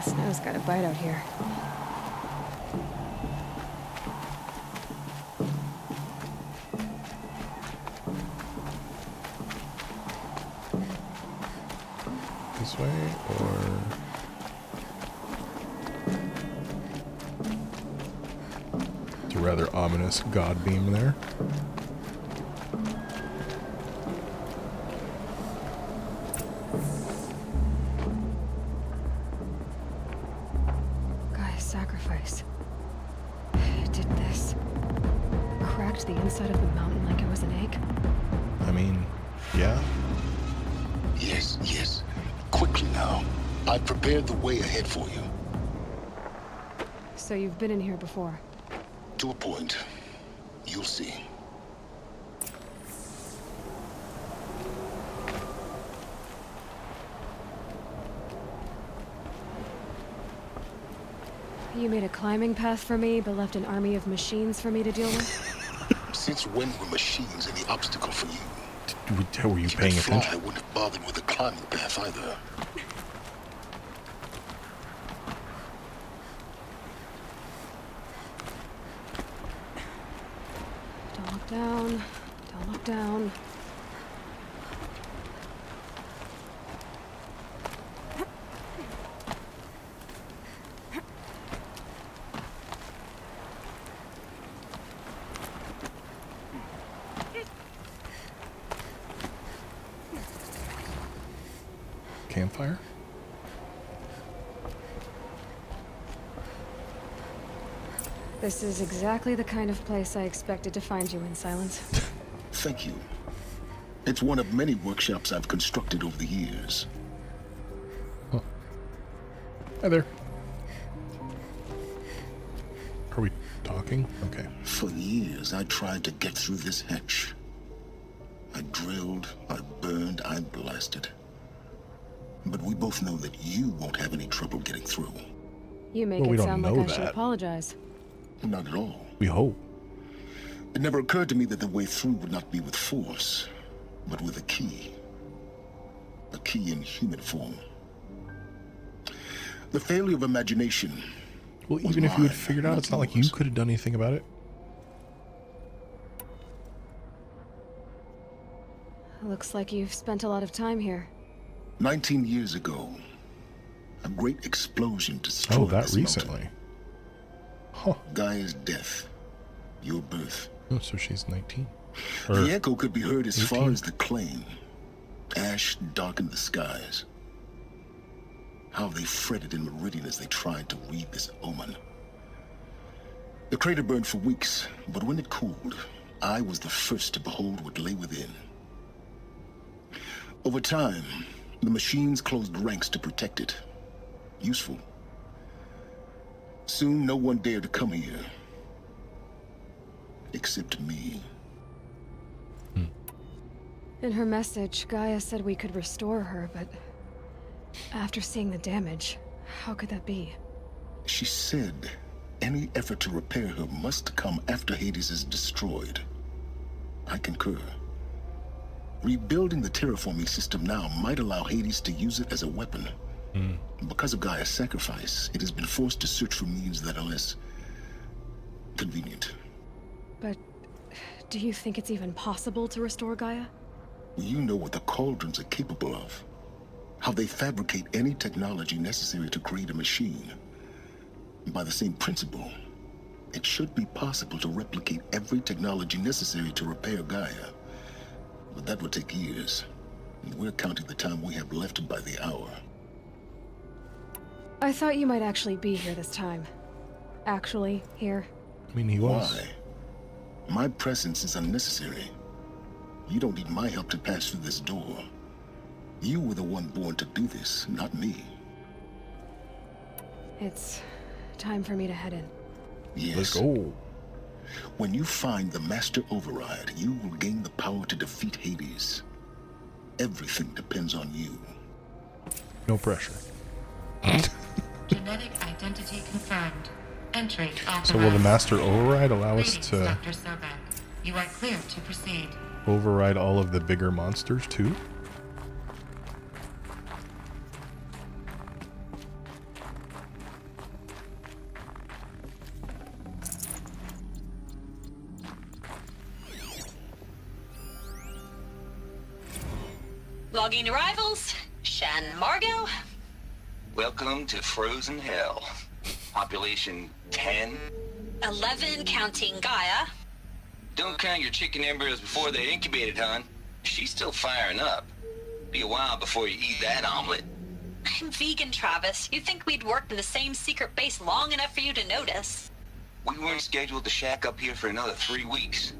The snow's got a bite out here. This way, or... It's a rather ominous god beam there. Gaia's sacrifice. It did this. Cracked the inside of the mountain like it was an egg. I mean, yeah. Yes, yes. Quickly now. I've prepared the way ahead for you. So you've been in here before? To a point. You'll see. You made a climbing path for me, but left an army of machines for me to deal with? Since when were machines any obstacle for you? Were you If paying you could fly, I attention? wouldn't have bothered with the climbing path either. Don't look down. Don't look down. Campfire? This is exactly the kind of place I expected to find you in, Silence. Thank you. It's one of many workshops I've constructed over the years. Hi there. Are we talking? Okay. For years, I tried to get through this hatch. I drilled, I burned, I blasted. But we both know that you won't have any trouble getting through. You make Well, we it don't sound like know I should that. apologize. Not at all. We hope. It never occurred to me that the way through would not be with force, but with a key. A key in human form. The failure of imagination. Well, was even if you had mine, figured out, not it's not like you yours. could have done anything about it. Looks like you've spent a lot of time here. 19 years ago, a great explosion destroyed Oh, that this recently. mountain. Huh. Gaia's death. Your birth. Oh, so she's 19. Or, The echo could be heard as far 18? as the claim. Ash darkened the skies. How they fretted in Meridian as they tried to read this omen. The crater burned for weeks, but when it cooled, I was the first to behold what lay within. Over time, the machines closed ranks to protect it. Useful. Soon, no one dared to come here. Except me. In her message, Gaia said we could restore her, but after seeing the damage, how could that be? She said any effort to repair her must come after Hades is destroyed. I concur. Rebuilding the terraforming system now might allow Hades to use it as a weapon. Because of Gaia's sacrifice, it has been forced to search for means that are less convenient. But do you think it's even possible to restore Gaia? You know what the Cauldrons are capable of. How they fabricate any technology necessary to create a machine. By the same principle, it should be possible to replicate every technology necessary to repair Gaia. But that would take years. And we're counting the time we have left by the hour. I thought you might actually be here this time. Actually, here. I mean, he was. Why? My presence is unnecessary. You don't need my help to pass through this door. You were the one born to do this, not me. It's time for me to head in. Yes. Let's go. When you find the Master Override, you will gain the power to defeat Hades. Everything depends on you. No pressure. Genetic identity confirmed. Entry authorized. So will the Master Override allow us Greetings, to Dr. Sobek. You are clear to proceed. override all of the bigger monsters too? Logging arrivals. Shen Margot. Welcome to Frozen Hell. Population 10. 11 counting Gaia. Don't count your chicken embryos before they're incubated, hon. She's still firing up. Be a while before you eat that omelet. I'm vegan, Travis. You'd think we'd worked in the same secret base long enough for you to notice. We weren't scheduled to shack up here for another 3 weeks.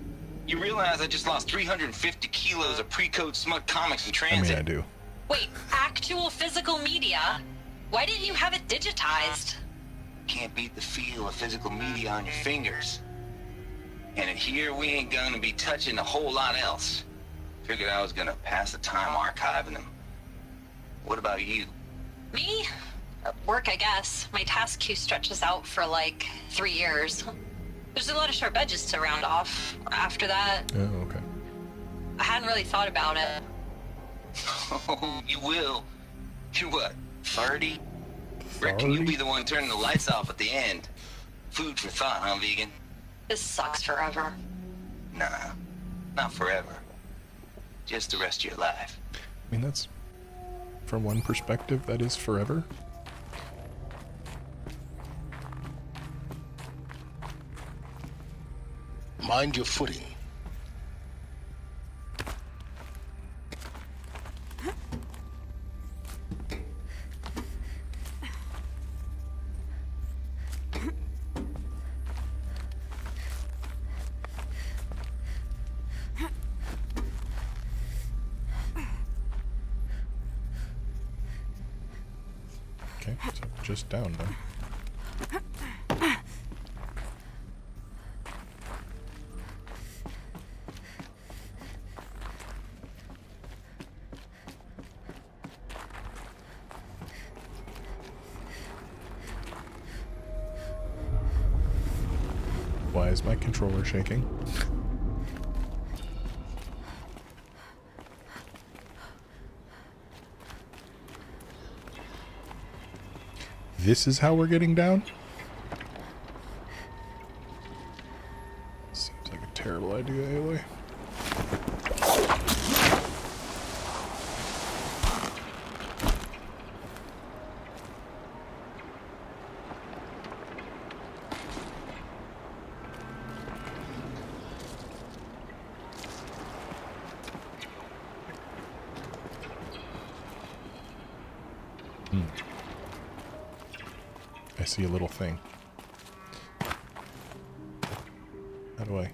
You realize I just lost 350 kilos of pre-code smut comics in I mean, transit? I do. Wait, actual physical media? Why didn't you have it digitized? Can't beat the feel of physical media on your fingers. And in here, we ain't gonna be touching a whole lot else. Figured I was gonna pass the time archiving them. What about you? Me? Work, I guess. My task queue stretches out for like 3 years. There's a lot of sharp edges to round off. After that, Oh, okay. I hadn't really thought about it. Oh, you will. You're what, 30? Reckon you'll 30? be the one turning the lights off at the end. Food for thought, huh, vegan? This sucks forever. Nah, not forever. Just the rest of your life. I mean, that's, from one perspective, that is forever. Mind your footing. Okay, so just down then. Why is my controller shaking? This is how we're getting down? Seems like a terrible idea, Aloy. I see a little thing. How do I?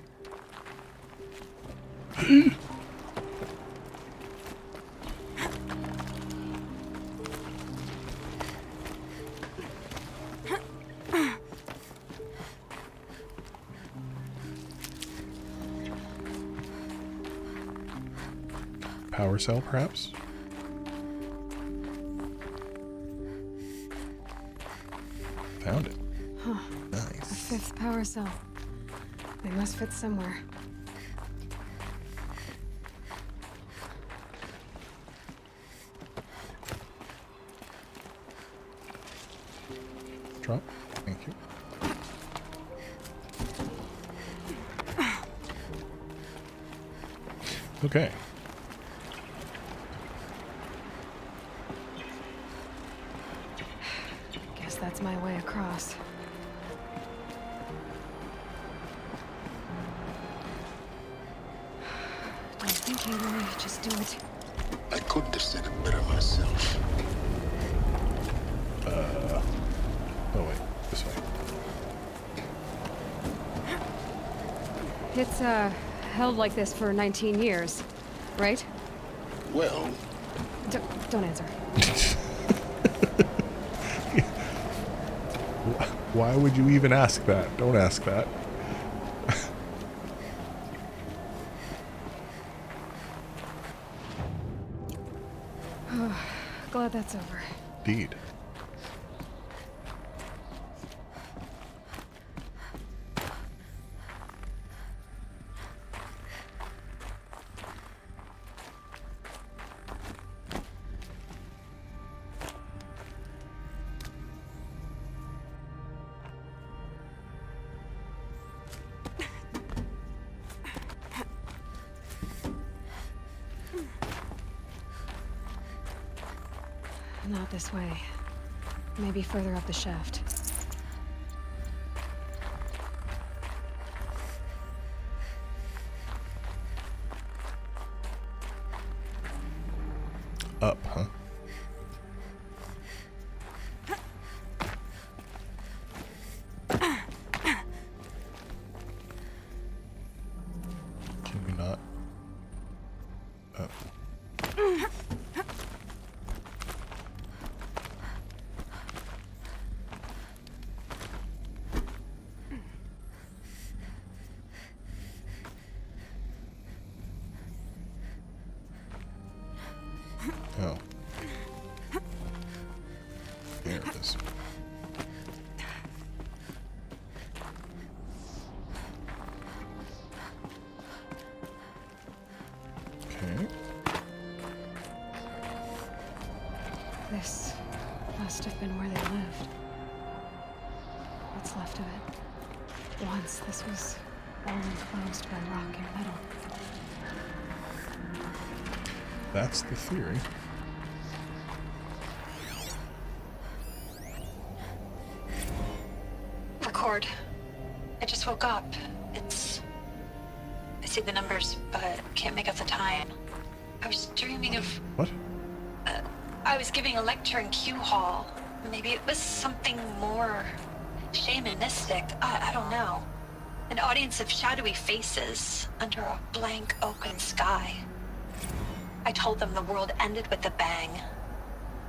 Power cell, perhaps? Found it. Nice. Fifth power cell. They must fit somewhere. Drop. Thank you. Okay. Guess that's my way across. Don't think, Aloy. Just do it. I couldn't have said it better myself. Oh wait, this way. It's, held like this for 19 years, right? Well, Don't answer. Why would you even ask that? Don't ask that. Glad that's over. Indeed. Not this way. Maybe further up the shaft. Up, huh? Can we not? Oh. Oh. There it is. Okay. This must have been where they lived. What's left of it. Once this was all enclosed by rock and metal. That's the theory. Record. I just woke up. I see the numbers, but can't make out the time. I was dreaming of... What? I was giving a lecture in Q Hall. Maybe it was something more shamanistic. I don't know. An audience of shadowy faces under a blank open sky. I told them the world ended with a bang.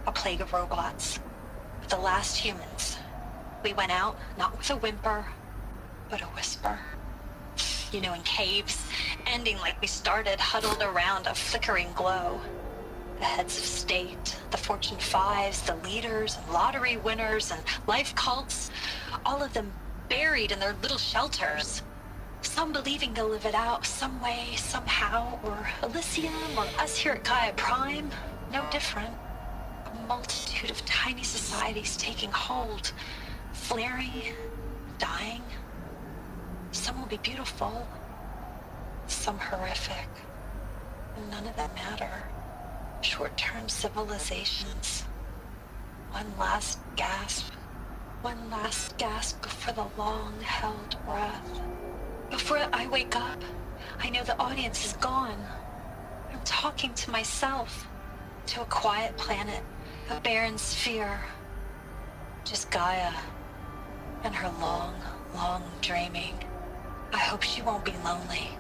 A plague of robots. The last humans. We went out, not with a whimper, but a whisper. You know, in caves, ending like we started, huddled around a flickering glow. The heads of state, the Fortune 5s, the leaders, and lottery winners, and life cults, all of them buried in their little shelters. Some believing they'll live it out some way, somehow, or Elysium, or us here at Gaia Prime, no different. A multitude of tiny societies taking hold, flaring, dying. Some will be beautiful, some horrific, and none of them matter. Short-term civilizations. One last gasp before the long-held breath. Before I wake up, I know the audience is gone. I'm talking to myself, to a quiet planet, a barren sphere. Just Gaia and her long, long dreaming. I hope she won't be lonely.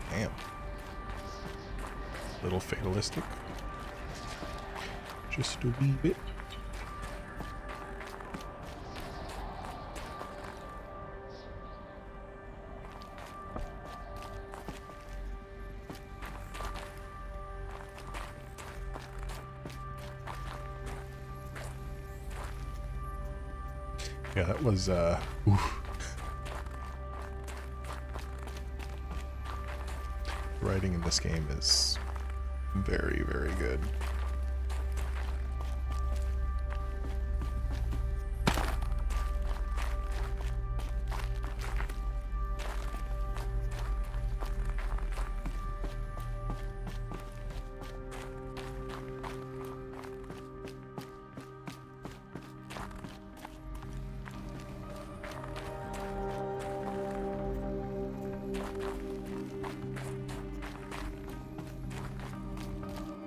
Damn. Little fatalistic. Just a wee bit. Yeah, that was, oof. Writing in this game is very, very good.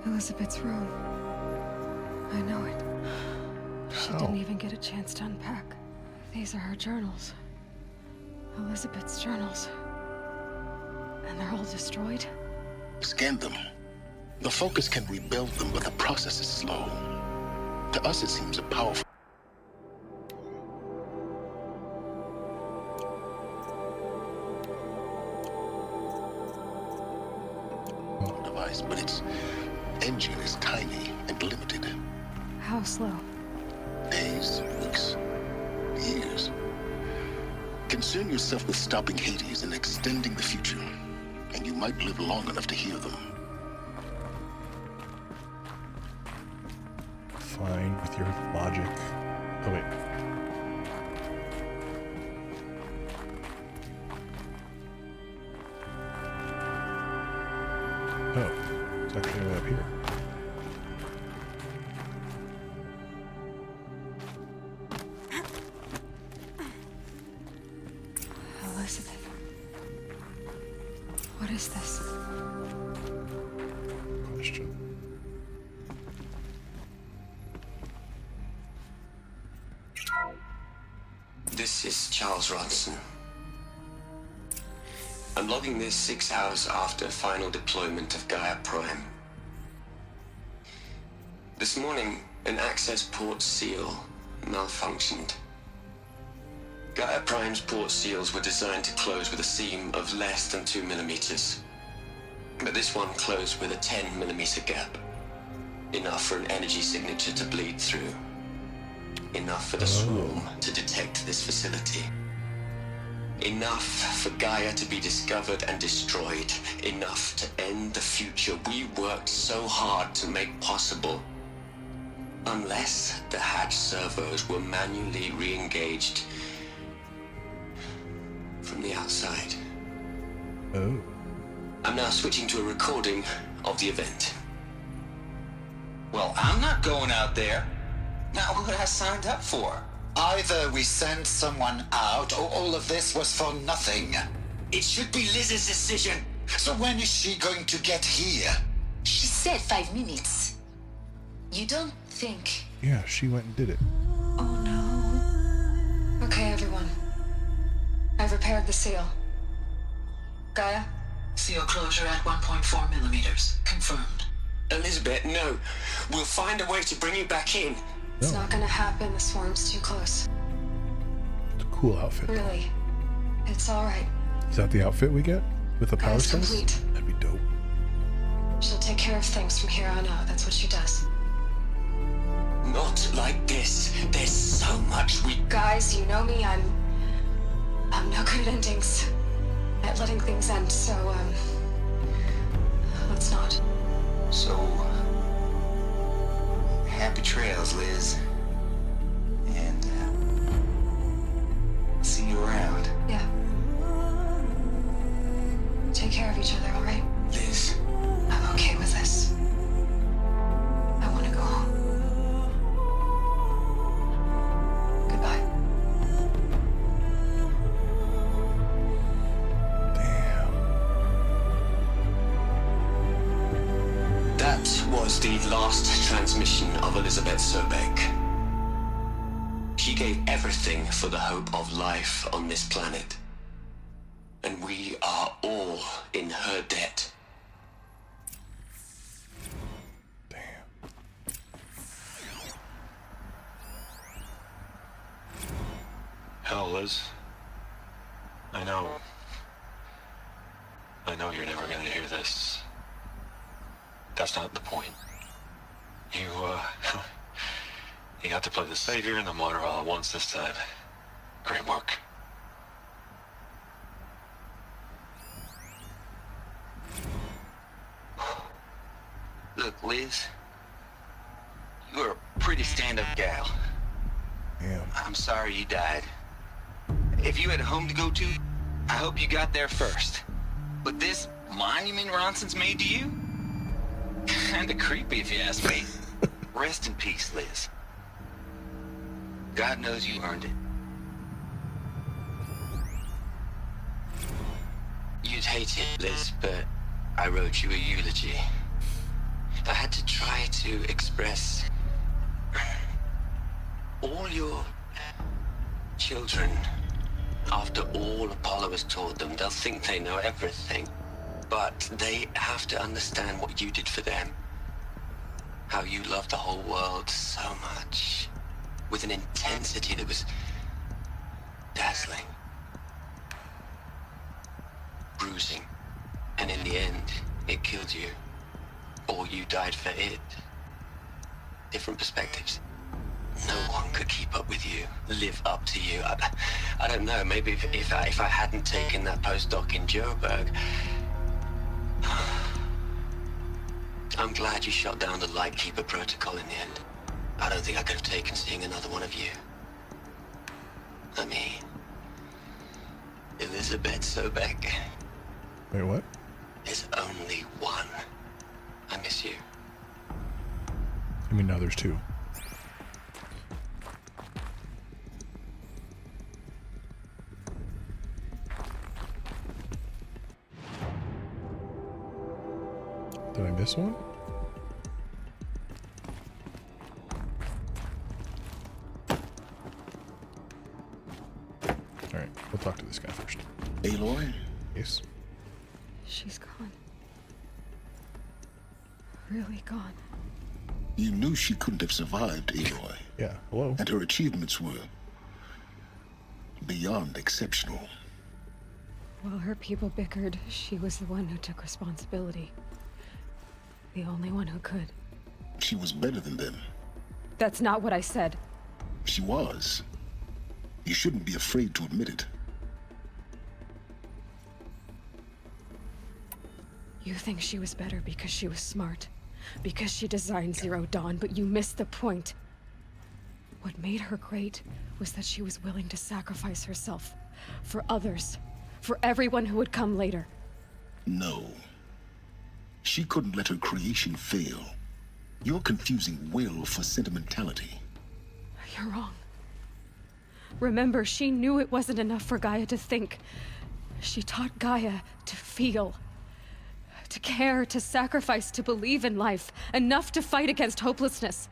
Elizabeth's room. I know it. She How? didn't even get a chance to unpack. These are her journals. Elizabeth's journals. And they're all destroyed? Scan them. The Focus can rebuild them, but the process is slow. To us, it seems a powerful device, but its engine is tiny and limited. How slow? Days, weeks, years. Concern yourself with stopping Hades and extending the future, and you might live long enough to hear them. Fine with your logic. Oh, wait. Oh, It's actually way up here. Elizabeth. What is this? Question. This is Charles Ronson. I'm logging this 6 hours after final deployment of Gaia Prime. This morning, an access port seal malfunctioned. Gaia Prime's port seals were designed to close with a seam of less than 2 millimeters. But this one closed with a 10 millimeter gap. Enough for an energy signature to bleed through. Enough for the swarm to detect this facility. Enough for Gaia to be discovered and destroyed. Enough to end the future we worked so hard to make possible. Unless the hatch servos were manually re-engaged from the outside. Oh. I'm now switching to a recording of the event. Well, I'm not going out there. Not what I signed up for. Either we send someone out, or all of this was for nothing. It should be Liz's decision. So when is she going to get here? She said 5 minutes. You don't think... Yeah, she went and did it. Oh no. Okay, everyone. I've repaired the seal. Gaia? Seal closure at 1.4 millimeters. Confirmed. Elizabeth, no. We'll find a way to bring you back in. It's No. not gonna happen. The swarm's too close. It's a cool outfit. Really. It's alright. Is that the outfit we get? With the power It's cells? complete. That'd be dope. She'll take care of things from here on out. That's what she does. Not like this. There's so much we... Guys, you know me. I'm no good at endings. At letting things end, so, let's not. So, happy trails, Liz. And, see you around. Yeah. Take care of each other, alright? Liz, I'm okay with this. I want to go home. Goodbye. Damn. that was the last transmission of Elizabeth Sobeck. She gave everything for the hope of life on this planet. And we are all in her debt. Damn. Hell, Liz. I know you're never gonna hear this. That's not the point. You got to play the savior and the martyr all at once this time. Great work. Look, Liz. You're a pretty stand-up gal. Damn. I'm sorry you died. If you had a home to go to, I hope you got there first. But this monument Ronson's made to you? Kinda creepy if you ask me. Rest in peace, Liz. God knows you earned it. You'd hate it, Liz, but I wrote you a eulogy. I had to try to express all your children. After all Apollo has taught them, they'll think they know everything. But they have to understand what you did for them. How you loved the whole world so much. With an intensity that was dazzling. Bruising. And in the end, it killed you. Or you died for it. Different perspectives. No one could keep up with you, live up to you. I don't know, maybe if I hadn't taken that postdoc in Joburg. I'm glad you shot down the Lightkeeper protocol in the end. I don't think I could have taken seeing another one of you. I mean, Elizabeth Sobeck. Wait, what? There's only one. I miss I mean, no, there's two. Did I miss one? Alright, we'll talk to this guy first. Aloy? Yes. She's gone. Really gone. You knew she couldn't have survived, Aloy. Yeah, hello. And her achievements were beyond exceptional. While her people bickered, she was the one who took responsibility. The only one who could. She was better than them. That's not what I said. She was. You shouldn't be afraid to admit it. You think she was better because she was smart, because she designed Zero Dawn, but you missed the point. What made her great was that she was willing to sacrifice herself for others, for everyone who would come later. No. She couldn't let her creation fail. You're confusing will for sentimentality. You're wrong. Remember, she knew it wasn't enough for Gaia to think. She taught Gaia to feel. To care, to sacrifice, to believe in life. Enough to fight against hopelessness.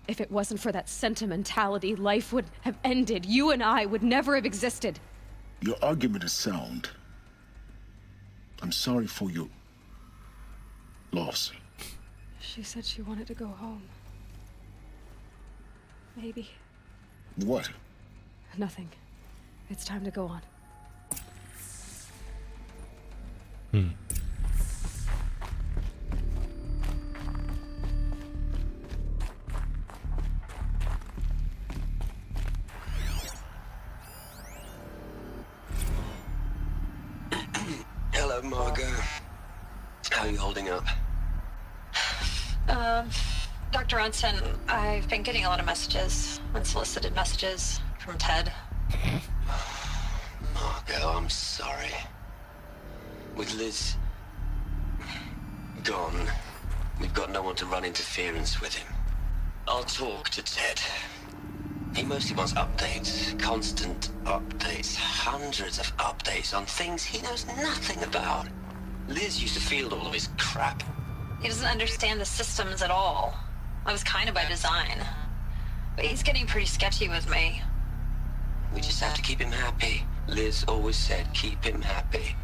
If it wasn't for that sentimentality, life would have ended. You and I would never have existed. Your argument is sound. I'm sorry for your loss. She said she wanted to go home. Maybe. What? Nothing. It's time to go on. Hello, Margot. How are you holding up? Dr. Ronson, I've been getting a lot of messages, unsolicited messages from Ted. Margot, I'm sorry. With Liz gone, we've got no one to run interference with him. I'll talk to Ted. He mostly wants updates, constant updates, hundreds of updates on things he knows nothing about. Liz used to field all of his crap. He doesn't understand the systems at all. I was kind of by design. But he's getting pretty sketchy with me. We just have to keep him happy. Liz always said keep him happy.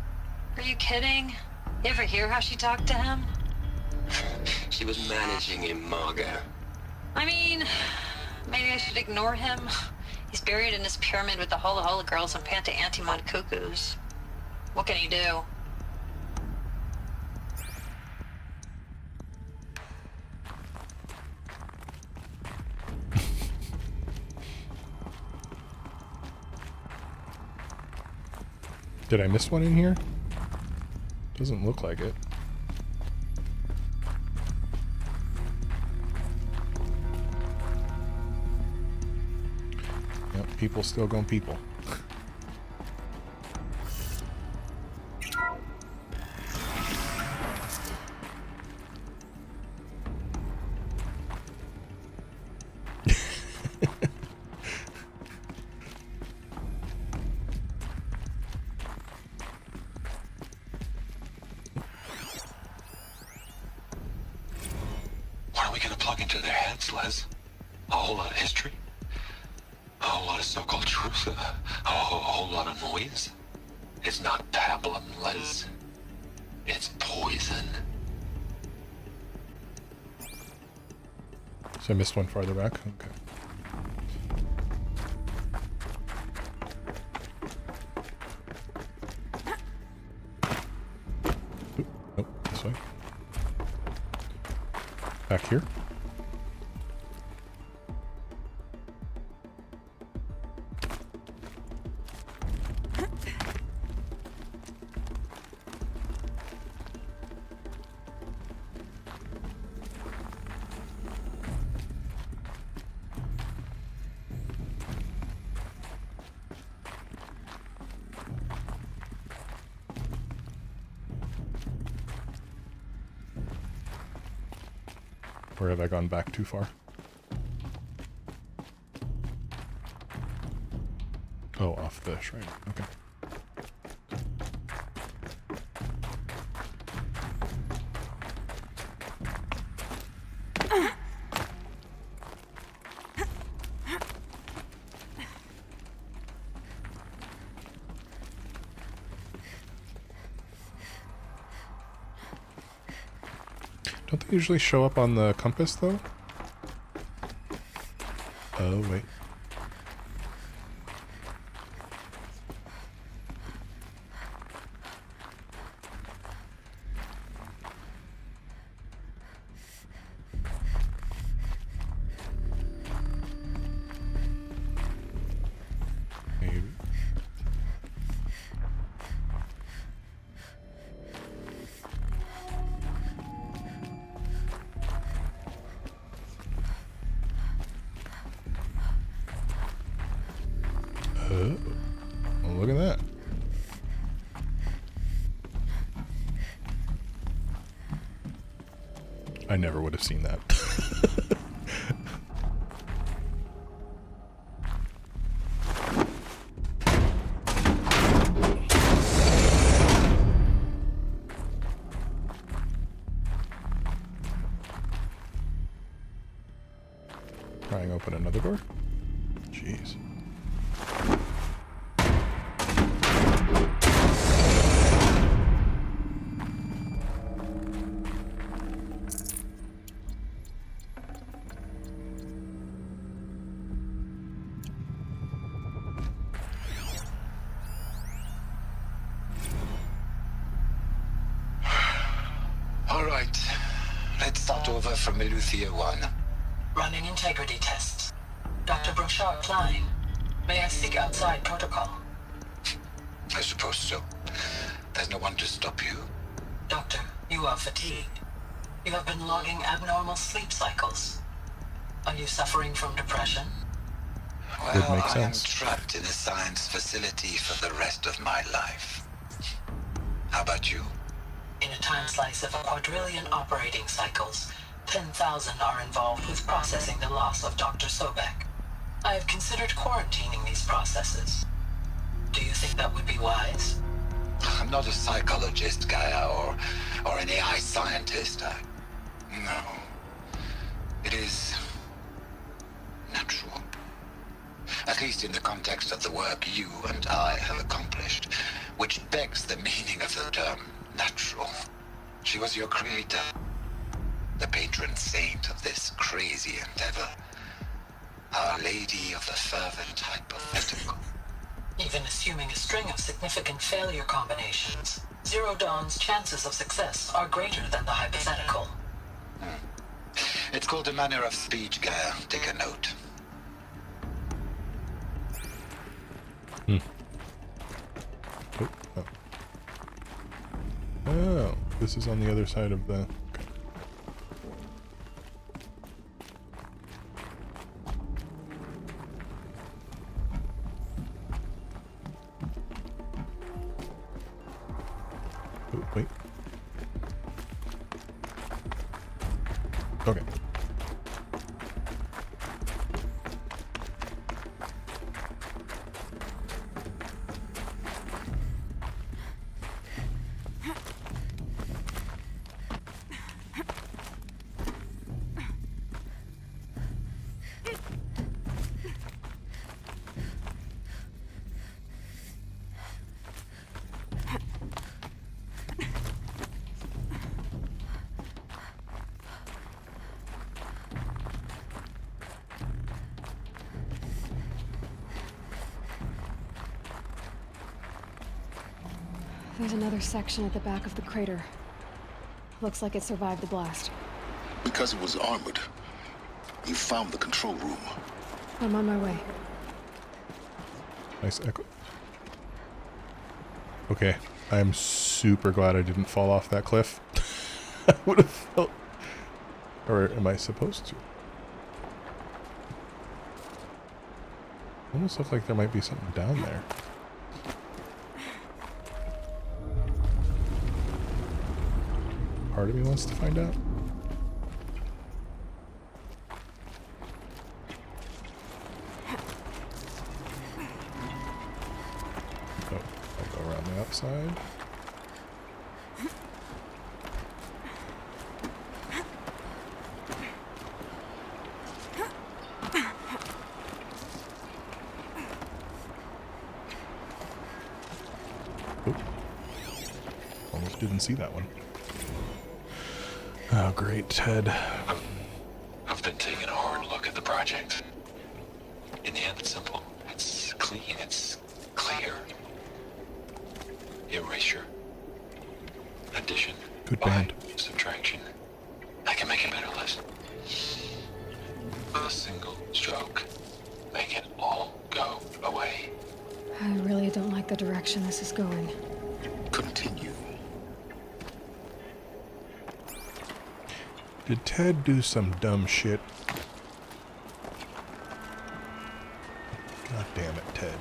Are you kidding? You ever hear how she talked to him? She was managing him, Margot. I mean, maybe I should ignore him. He's buried in his pyramid with the Hola Hola girls and Panta Antimon cuckoos. What can he do? Did I miss one in here? Doesn't look like it. Yep, people still going people. What are we gonna plug into their heads, Les? A whole lot of history? A whole lot of so-called truth? A whole lot of noise? It's not pablum, Les. It's poison. So I missed one farther back? Okay. Oop, nope, this way. Back here. Or have I gone back too far? Oh, off the shrine. Okay. Don't they usually show up on the compass, though? Oh, wait. Maybe. Oh, well, look at that. I never would have seen that. Prying open another door? Jeez. All right. Let's start over from Eleuthia 1. Running integrity tests. Dr. Brochard Klein, may I seek outside protocol? I suppose so. There's no one to stop you. Doctor, you are fatigued. You have been logging abnormal sleep cycles. Are you suffering from depression? Well, Would make I am sense. trapped in a science facility for the rest of my life. How about you? In a time slice of a quadrillion operating cycles, 10,000 are involved with processing the loss of Dr. Sobek. I have considered quarantining these processes. Do you think that would be wise? I'm not a psychologist, Gaia, or an AI scientist. No. It is natural. At least in the context of the work you and I have accomplished, which begs the meaning of the term natural. She was your creator, the patron saint of this crazy endeavor. Our Lady of the Fervent Hypothetical. Even assuming a string of significant failure combinations, Zero Dawn's chances of success are greater than the hypothetical. It's called a manner of speech, Gaia. Take a note. Oh, oh. Oh, this is on the other side of the... Okay. Oh, wait. Okay. There's another section at the back of the crater. Looks like it survived the blast. Because it was armored, you found the control room. I'm on my way. Nice echo. Okay, I am super glad I didn't fall off that cliff. I would have felt... Or am I supposed to? Almost looks like there might be something down there. Part of me wants to find out. left side. Oop. Almost didn't see that one. Oh, great, Ted. I've been taking a hard look at the project. In the end, it's simple. It's clean. It's clear. Erasure. Addition. Good band. Subtraction. I can make a better list. A single stroke. Make it all go away. I really don't like the direction this is going. Continue. Did Ted do some dumb shit? God damn it, Ted.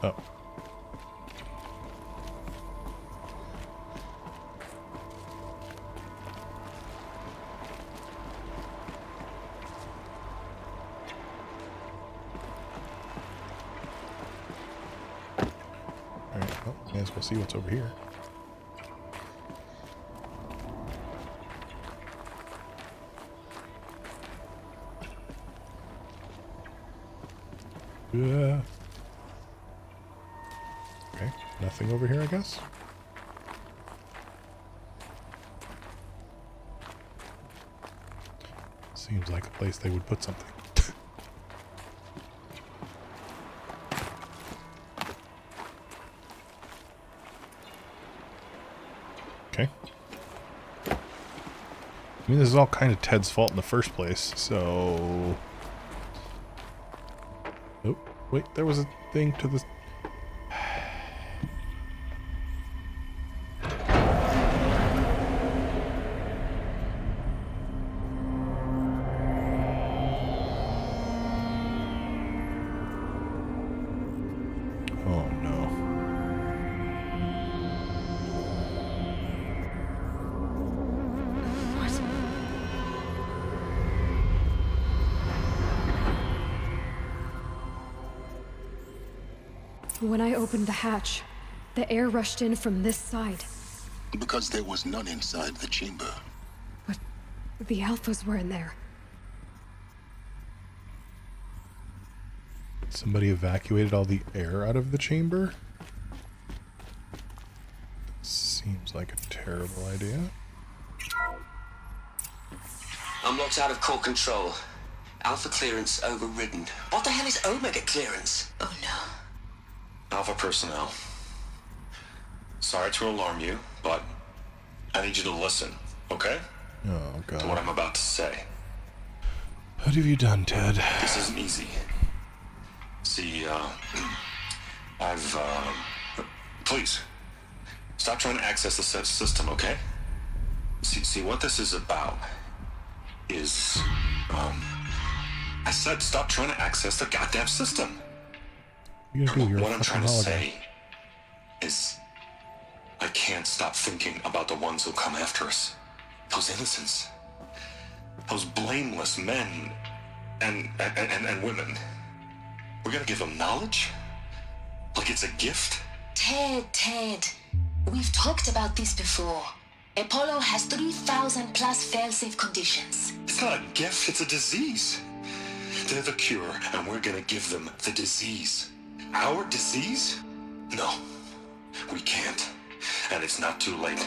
Oh. Alright, well, may as well see what's over here. Yeah. Okay, nothing over here, I guess. Seems like a place they would put something. Okay. I mean, this is all kind of Ted's fault in the first place, so... Oh, wait, there was a thing to the... Oh no. When I opened the hatch, the air rushed in from this side. Because there was none inside the chamber. But the Alphas were in there. Somebody evacuated all the air out of the chamber? Seems like a terrible idea. I'm locked out of core control. Alpha clearance overridden. What the hell is Omega clearance? Oh no. Alpha personnel. Sorry to alarm you, but I need you to listen, okay? Oh, God. To what I'm about to say. What have you done, Ted? This isn't easy. See, please, stop trying to access the system, okay? See, what this is about is, I said stop trying to access the goddamn system. You gonna do your What I'm trying to hologram. say is, I can't stop thinking about the ones who come after us. Those innocents. Those blameless men and women. We're gonna give them knowledge? Like it's a gift? Ted. We've talked about this before. Apollo has 3,000 plus fail-safe conditions. It's not a gift, it's a disease. They're the cure, and we're gonna give them the disease. Our disease? No, we can't. And it's not too late.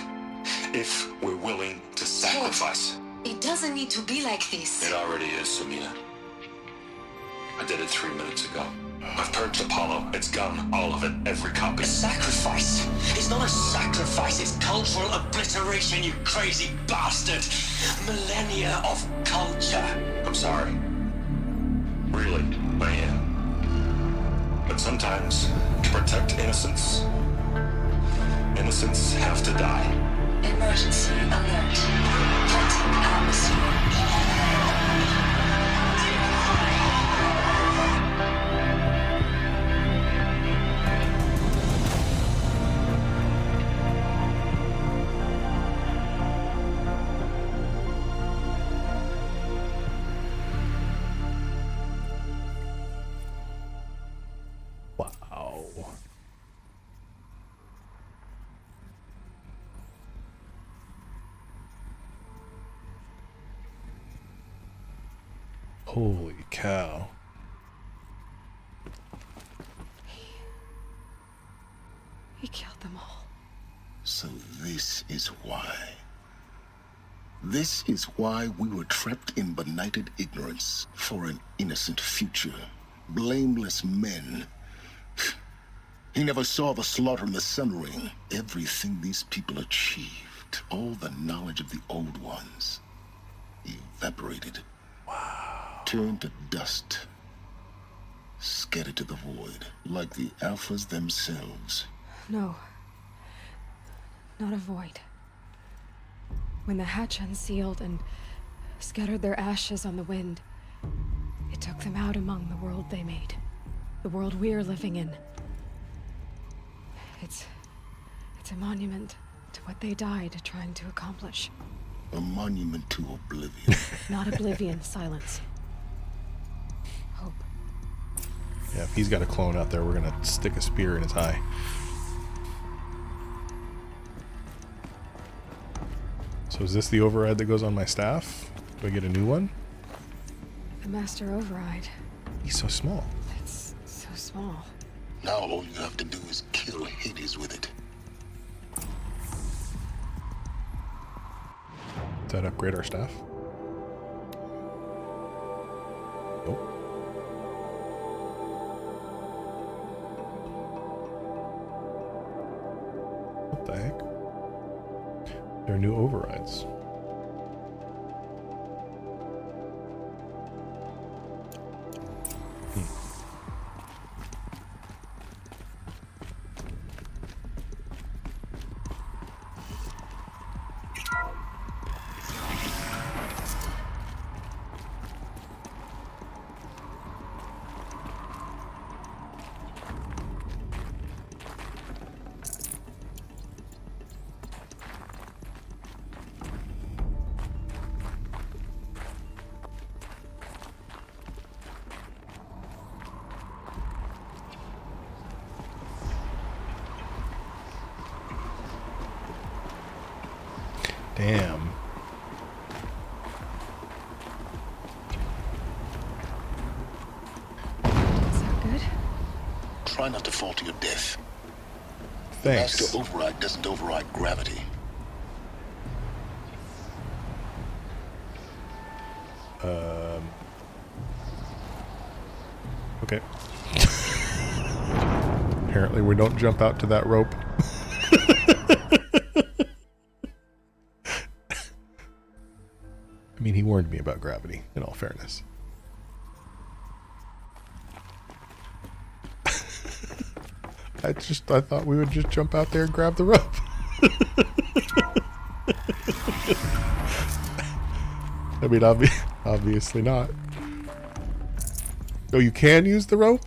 If we're willing to sacrifice. It doesn't need to be like this. It already is, Samina. I did it 3 minutes ago. I've purged Apollo. It's gone. All of it. Every copy. A sacrifice? It's not a sacrifice, it's cultural obliteration, you crazy bastard! Millennia of culture. I'm sorry. Really, I am. But sometimes, to protect innocence, innocents have to die. Emergency alert. Flooding atmosphere. Wow. Holy cow. He killed them all. So this is why. This is why we were trapped in benighted ignorance for an innocent future. Blameless men. He never saw the slaughter in the Sun Ring. Everything these people achieved, all the knowledge of the old ones, evaporated. Wow. Turned to dust. Scattered to the void, like the Alphas themselves. No. Not a void. When the hatch unsealed and scattered their ashes on the wind, it took them out among the world they made. The world we're living in. It's a monument to what they died trying to accomplish. A monument to oblivion. Not oblivion, silence. Hope. Yeah, if he's got a clone out there, we're gonna stick a spear in his eye. So is this the override that goes on my staff? Do I get a new one? The Master Override. He's so small. It's so small. Now all you have to do is kill Hades with it. Does that upgrade our staff? Nope. What the heck? There are new overrides. Damn. Is that good? Try not to fall to your death. Thanks. Master Override doesn't override gravity. Okay. Apparently we don't jump out to that rope. I mean, he warned me about gravity, in all fairness. I thought we would just jump out there and grab the rope. I mean, obviously not. Oh, you can use the rope?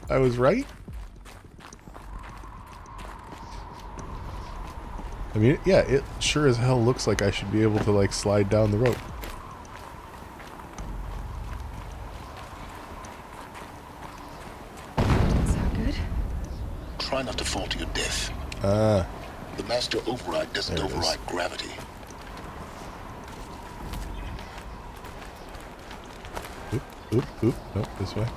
I was right? I mean, yeah, it sure as hell looks like I should be able to, like, slide down the rope. Is that good? Try not to fall to your death. Ah. The Master Override doesn't override gravity. Oop. Nope, this way.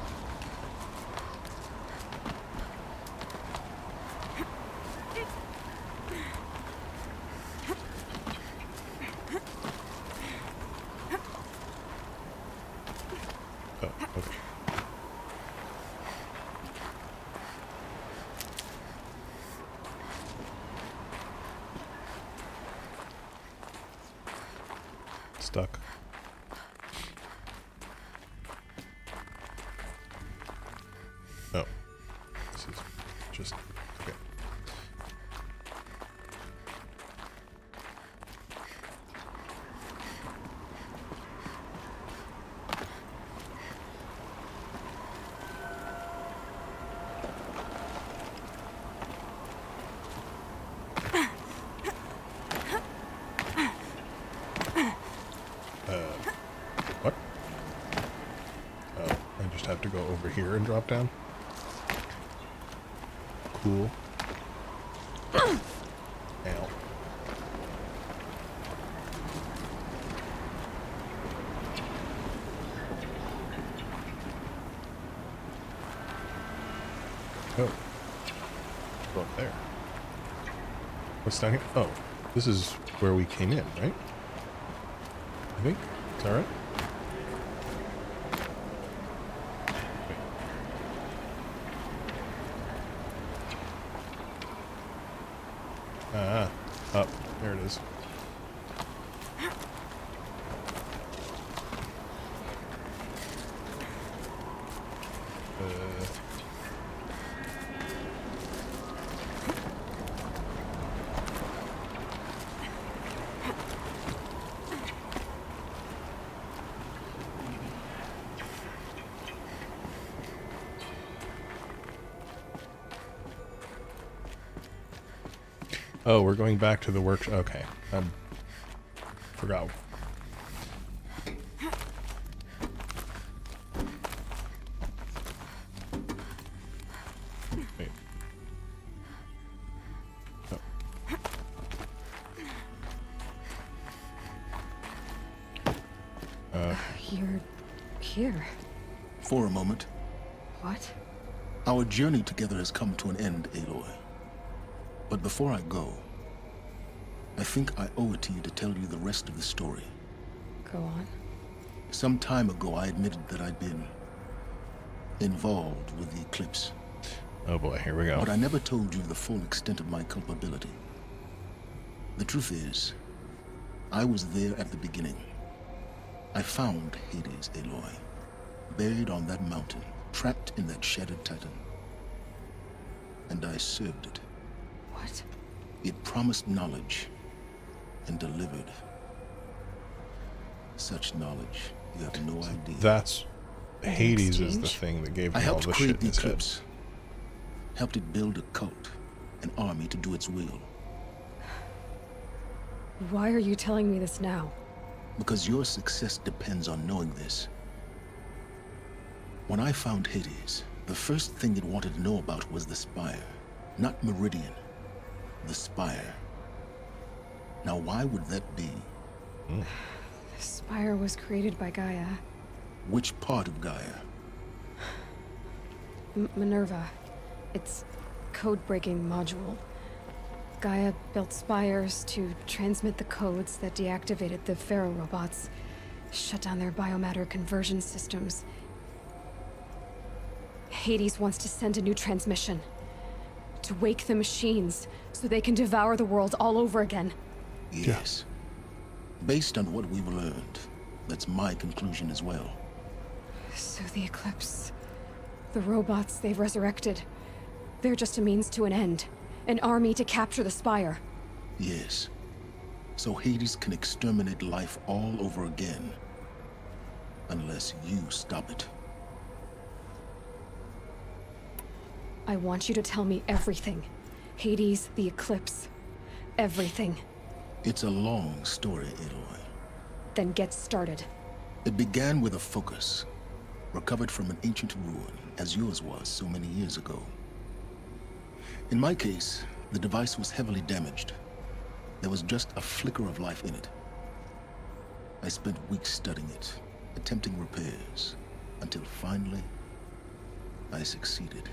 Oh, okay. Stuck. This is just okay. What? Oh, I just have to go over here and drop down. Cool. Ow. Oh. Go up there. What's down here? Oh, this is where we came in, right? I think. Is that right? Ah, up. There it is. Oh, we're going back to the workshop. Okay, I forgot. Wait. Oh. You're here. For a moment, What? our journey together has come to an end, Aloy. But before I go, I think I owe it to you to tell you the rest of the story. Go on. Some time ago, I admitted that I'd been involved with the Eclipse. Oh boy, here we go. But I never told you the full extent of my culpability. The truth is, I was there at the beginning. I found Hades, Aloy, buried on that mountain, trapped in that shattered titan. And I served it. What? It promised knowledge and delivered. Such knowledge, you have no idea. That's Hades is the exchange? thing that gave I him all helped the shit create in the his head. Eclipse. Helped it build a cult, an army to do its will. Why are you telling me this now? Because your success depends on knowing this. When I found Hades, the first thing it wanted to know about was the Spire. Not Meridian. The Spire. Now why would that be? The Spire was created by Gaia. Which part of Gaia? Minerva. It's code-breaking module. Gaia built spires to transmit the codes that deactivated the Pharaoh robots, shut down their biomatter conversion systems. Hades wants to send a new transmission. To wake the machines, so they can devour the world all over again. Yes. Based on what we've learned, that's my conclusion as well. So the Eclipse... the robots they've resurrected... they're just a means to an end. An army to capture the Spire. Yes. So Hades can exterminate life all over again. Unless you stop it. I want you to tell me everything. Hades, the Eclipse. Everything. It's a long story, Aloy. Then get started. It began with a focus, recovered from an ancient ruin, as yours was so many years ago. In my case, the device was heavily damaged. There was just a flicker of life in it. I spent weeks studying it, attempting repairs, until finally, I succeeded.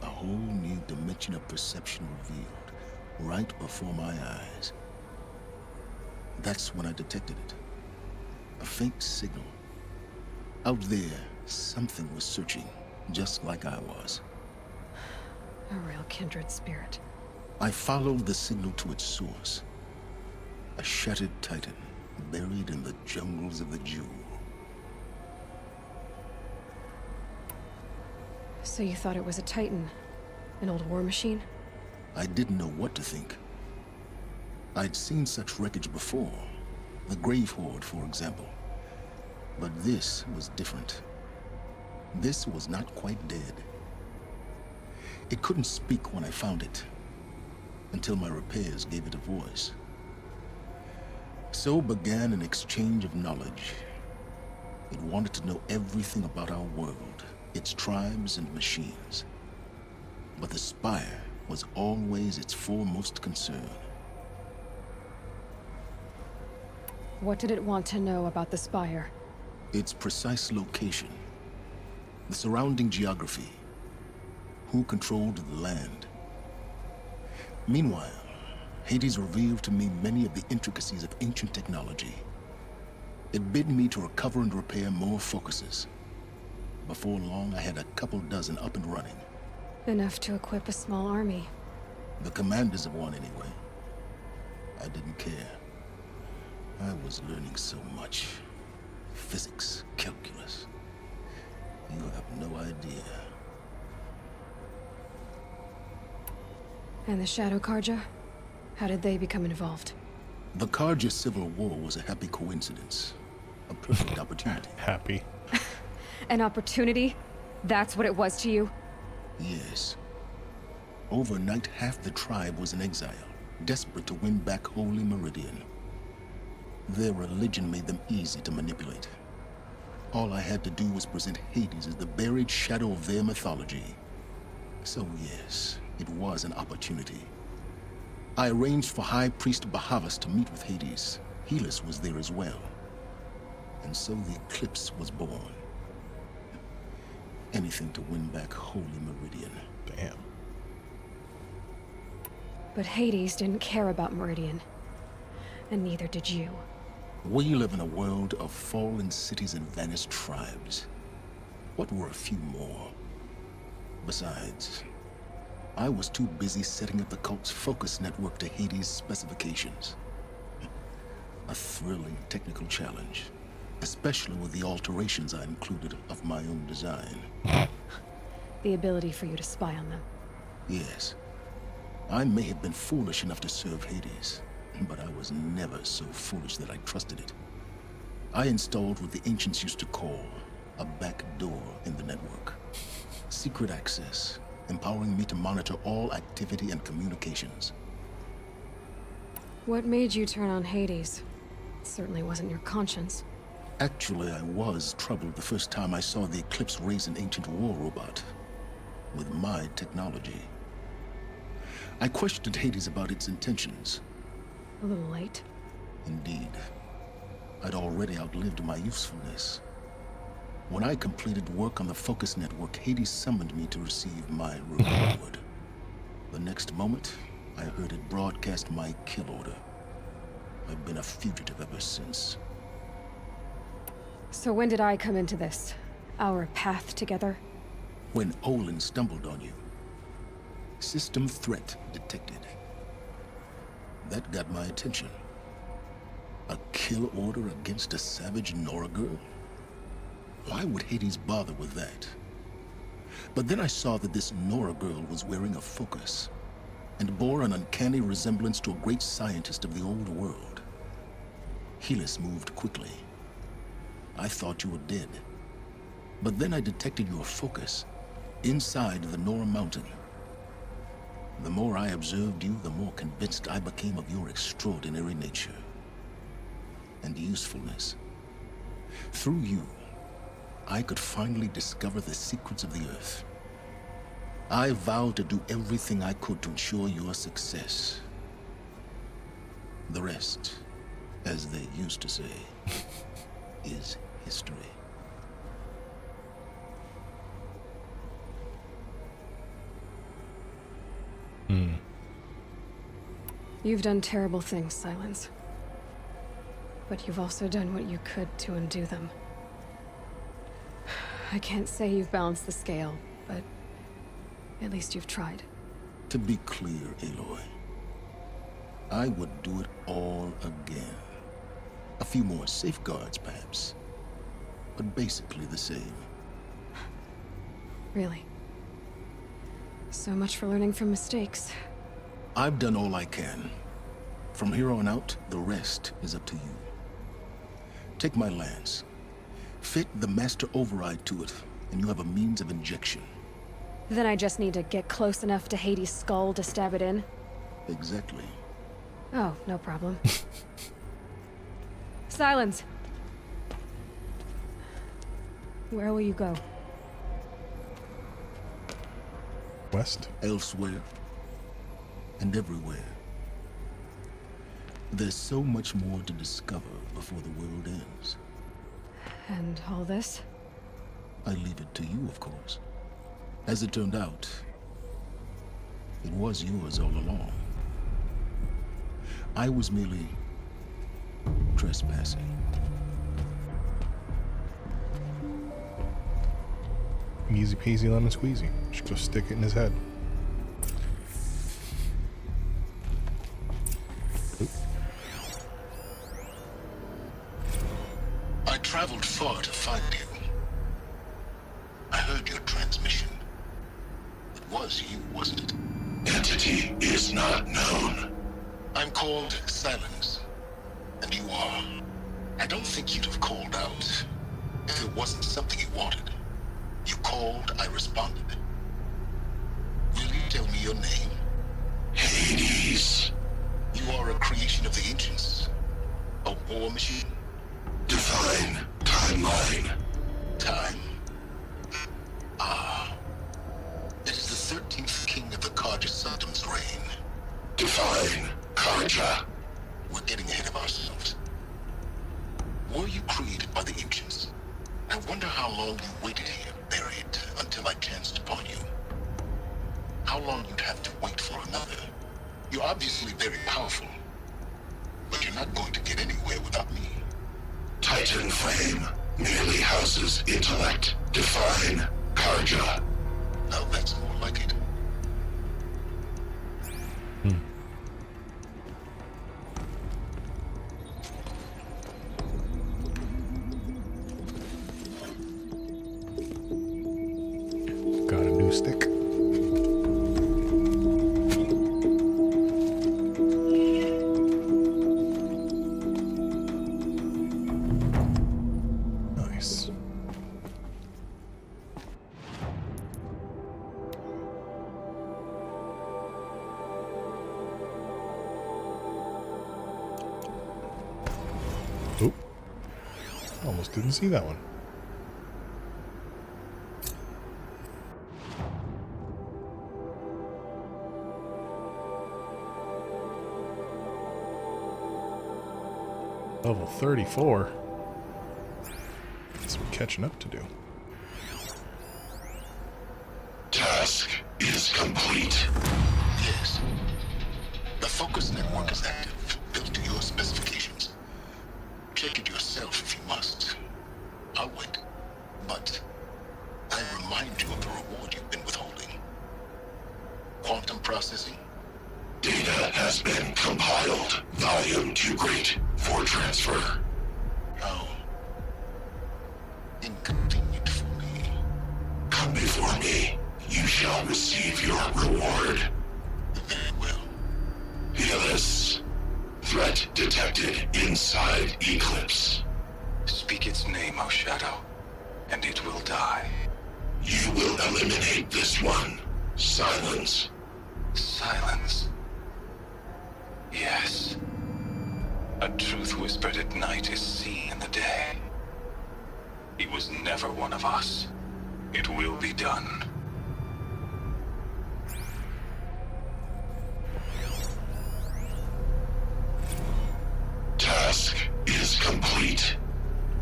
A whole new dimension of perception revealed, right before my eyes. That's when I detected it. A faint signal. Out there, something was searching, just like I was. A real kindred spirit. I followed the signal to its source. A shattered titan, buried in the jungles of the Jewel. So you thought it was a Titan? An old war machine? I didn't know what to think. I'd seen such wreckage before. The Grave Horde, for example. But this was different. This was not quite dead. It couldn't speak when I found it, until my repairs gave it a voice. So began an exchange of knowledge. It wanted to know everything about our world, its tribes and machines. But the Spire was always its foremost concern. What did it want to know about the Spire? Its precise location, the surrounding geography, who controlled the land. Meanwhile, Hades revealed to me many of the intricacies of ancient technology. It bid me to recover and repair more focuses. Before long, I had a couple dozen up and running. Enough to equip a small army. The commanders of one, anyway. I didn't care. I was learning so much. Physics, calculus. You have no idea. And the Shadow Carja? How did they become involved? The Carja Civil War was a happy coincidence. A perfect opportunity. Happy. An opportunity? That's what it was to you? Yes. Overnight, half the tribe was in exile, desperate to win back Holy Meridian. Their religion made them easy to manipulate. All I had to do was present Hades as the buried shadow of their mythology. So yes, it was an opportunity. I arranged for High Priest Bahavas to meet with Hades. Helis was there as well. And so the Eclipse was born. Anything to win back Holy Meridian. Damn. But Hades didn't care about Meridian. And neither did you. We live in a world of fallen cities and vanished tribes. What were a few more? Besides, I was too busy setting up the cult's focus network to Hades' specifications. A thrilling technical challenge, especially with the alterations I included of my own design. The ability for you to spy on them. Yes. I may have been foolish enough to serve Hades, but I was never so foolish that I trusted it. I installed what the ancients used to call a back door in the network. Secret access, empowering me to monitor all activity and communications. What made you turn on Hades? It certainly wasn't your conscience. Actually, I was troubled the first time I saw the Eclipse raise an ancient war robot. With my technology. I questioned Hades about its intentions. A little late. Indeed. I'd already outlived my usefulness. When I completed work on the Focus Network, Hades summoned me to receive my reward. The next moment, I heard it broadcast my kill order. I've been a fugitive ever since. So when did I come into this? Our path together? When Olin stumbled on you. System threat detected. That got my attention. A kill order against a savage Nora girl? Why would Hades bother with that? But then I saw that this Nora girl was wearing a focus, and bore an uncanny resemblance to a great scientist of the old world. Helis moved quickly. I thought you were dead. But then I detected your focus, inside the Nora Mountain. The more I observed you, the more convinced I became of your extraordinary nature and usefulness. Through you, I could finally discover the secrets of the Earth. I vowed to do everything I could to ensure your success. The rest, as they used to say, is history. You've done terrible things, Silence. But you've also done what you could to undo them. I can't say you've balanced the scale, but at least you've tried. To be clear, Aloy, I would do it all again. A few more safeguards, perhaps, but basically the same. Really? So much for learning from mistakes. I've done all I can. From here on out, the rest is up to you. Take my lance. Fit the master override to it, and you have a means of injection. Then I just need to get close enough to Hades' skull to stab it in? Exactly. Oh, no problem. Silence! Where will you go? West? Elsewhere. And everywhere. There's so much more to discover before the world ends. And all this? I leave it to you, of course. As it turned out, it was yours all along. I was merely trespassing. Easy peasy lemon squeezy. Just go stick it in his head. Oop. I traveled far to find you. I heard your transmission. It was you, wasn't it? Entity is not known. I'm called Silence. And you are. I don't think you'd have called out if it wasn't something you wanted. You called, I responded. Will you tell me your name? Hades. You are a creation of the ancients. A war machine? Define timeline. Time? Ah. It is the 13th king of the Carja Sanctum's reign. Define Carja. We're getting ahead of ourselves. Were you created by the ancients? I wonder how long you waited here, buried, until I chanced upon you. How long you'd have to wait for another. You're obviously very powerful, but you're not going to get anywhere without me. Titan Flame merely houses intellect. Define Carja. Now that's more like it. Got a new stick. Nice. Oop. Almost didn't see that one. Level 34. Some catching up to do. Task is complete. Yes. The focus network is active, built to your specifications. Check it yourself if you must. I'll wait. But I remind you of the reward you've been withholding. Quantum processing? Data has been compiled. Volume too great for transfer. How inconvenient for me. Come before me. You shall receive your reward. Very well. Helis. Threat detected inside Eclipse. Speak its name, O Shadow, and it will die. You will eliminate this one. Silence. Silence. Yes. A truth whispered at night is seen in the day. He was never one of us. It will be done. Task is complete.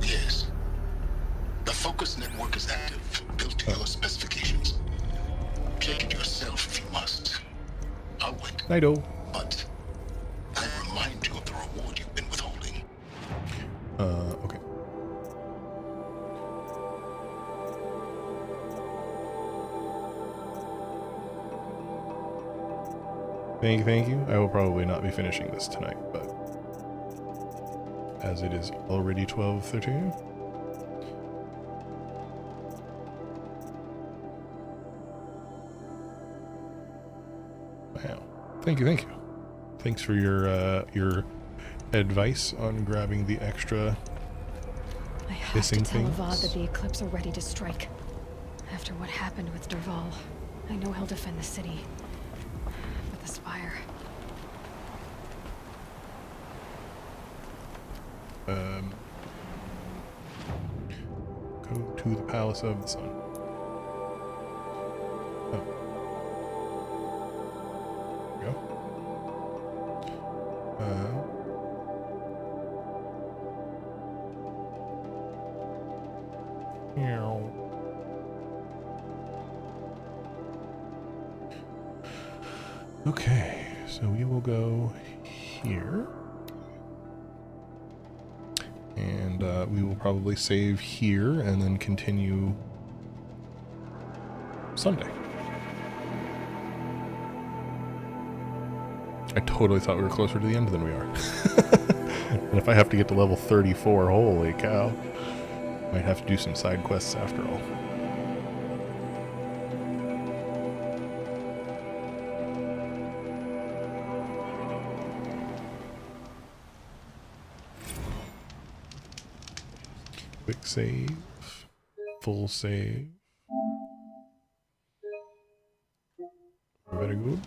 Yes. The focus network is active, built to your specifications. Check it yourself if you must. I'll wait. Nighto. But I remind you of the reward you've been withholding. Okay. Thank you. I will probably not be finishing this tonight, but as it is already 12:13. Wow. Thank you, thank you. Thanks for your advice on grabbing the extra I have missing to tell things. Avad that the Eclipse are ready to strike. After what happened with Derval, I know he'll defend the city. But the Spire... Go to the Palace of the Sun. Oh. There we go. Meow. Okay, so we will go here. And we will probably save here and then continue Sunday. I totally thought we were closer to the end than we are. And if I have to get to level 34, holy cow. Might have to do some side quests after all. Quick save. Full save. Very good.